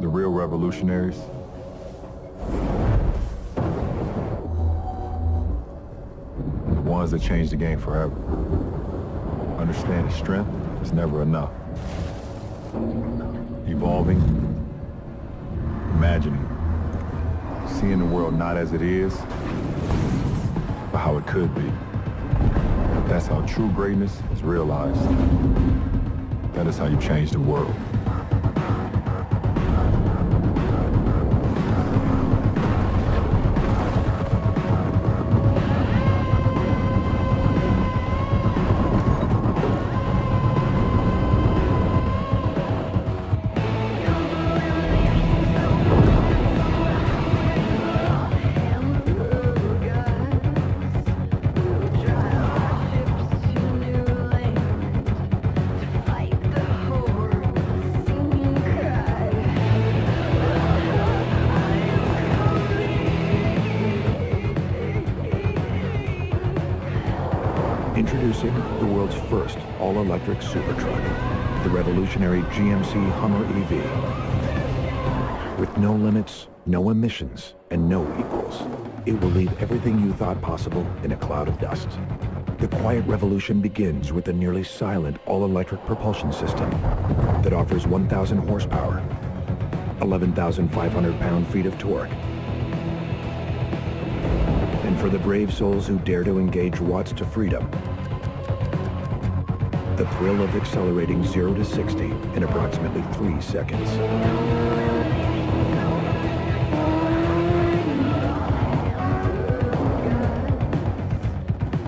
The real revolutionaries, the ones that change the game forever. Understanding strength is never enough. Evolving, imagining, seeing the world not as it is, but how it could be. That's how true greatness is realized. That is how you change the world. Introducing the world's first all-electric supertruck, the revolutionary GMC Hummer Ev. With no limits, no emissions, and no equals, it will leave everything you thought possible in a cloud of dust. The quiet revolution begins with the nearly silent all-electric propulsion system that offers 1,000 horsepower, 11,500 pound-feet of torque, and for the brave souls who dare to engage watts to freedom, the thrill of accelerating 0 to 60 in approximately 3 seconds.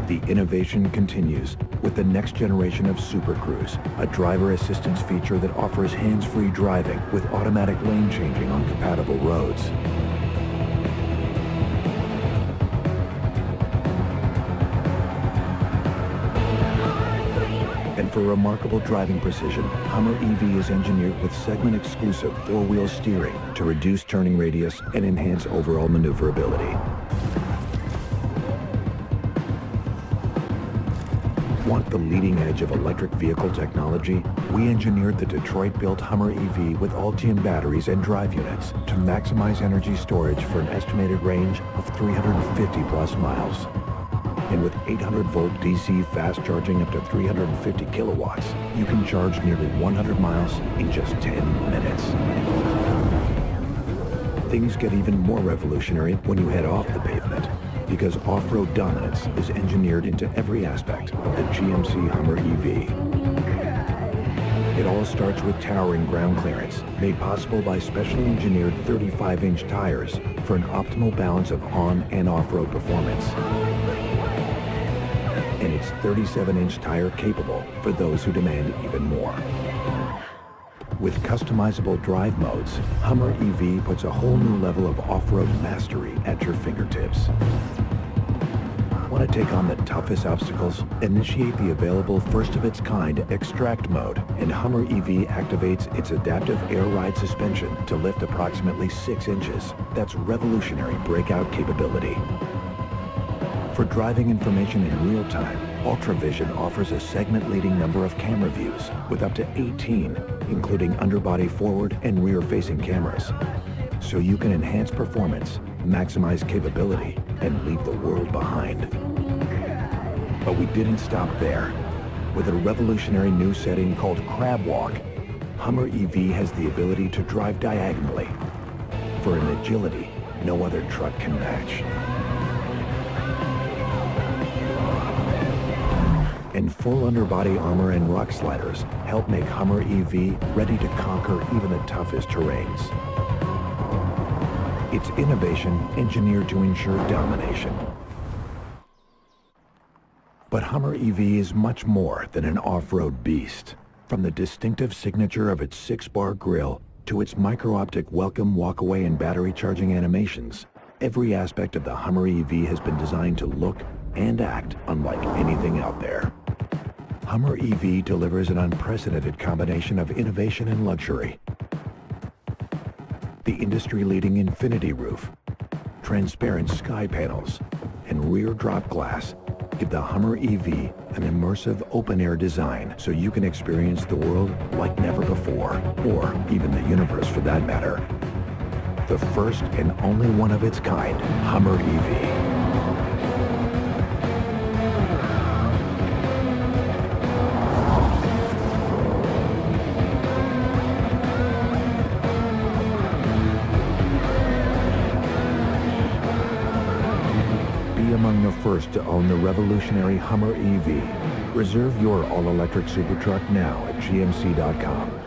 The innovation continues with the next generation of Super Cruise, a driver assistance feature that offers hands-free driving with automatic lane changing on compatible roads. And for remarkable driving precision, Hummer Ev is engineered with segment-exclusive four-wheel steering to reduce turning radius and enhance overall maneuverability. Want the leading edge of electric vehicle technology? We engineered the Detroit-built Hummer Ev with Ultium batteries and drive units to maximize energy storage for an estimated range of 350+ miles. And with 800-volt DC fast charging up to 350 kilowatts, you can charge nearly 100 miles in just 10 minutes. Things get even more revolutionary when you head off the pavement, because off-road dominance is engineered into every aspect of the GMC Hummer Ev. It all starts with towering ground clearance, made possible by specially engineered 35-inch tires for an optimal balance of on- and off-road performance. And it's 37-inch tire capable for those who demand even more. With customizable drive modes, Hummer Ev puts a whole new level of off-road mastery at your fingertips. Want to take on the toughest obstacles? Initiate the available first-of-its-kind Extract mode, and Hummer Ev activates its adaptive air ride suspension to lift approximately 6 inches. That's revolutionary breakout capability. For driving information in real time, UltraVision offers a segment-leading number of camera views with up to 18, including underbody forward and rear-facing cameras. So you can enhance performance, maximize capability, and leave the world behind. But we didn't stop there. With a revolutionary new setting called Crab Walk, Hummer Ev has the ability to drive diagonally for an agility no other truck can match. And full underbody armor and rock sliders help make Hummer Ev ready to conquer even the toughest terrains. It's innovation engineered to ensure domination. But Hummer Ev is much more than an off-road beast. From the distinctive signature of its 6-bar grille to its micro-optic welcome, walkaway, and battery charging animations, every aspect of the Hummer Ev has been designed to look and act unlike anything out there. Hummer Ev delivers an unprecedented combination of innovation and luxury. The industry-leading infinity roof, transparent sky panels, and rear drop glass Give the Hummer EV an immersive open-air design so you can experience the world like never before, or even the universe for that matter. The first and only one of its kind, Hummer EV. Be among the first to own the revolutionary Hummer EV. Reserve your all-electric supertruck now at gmc.com.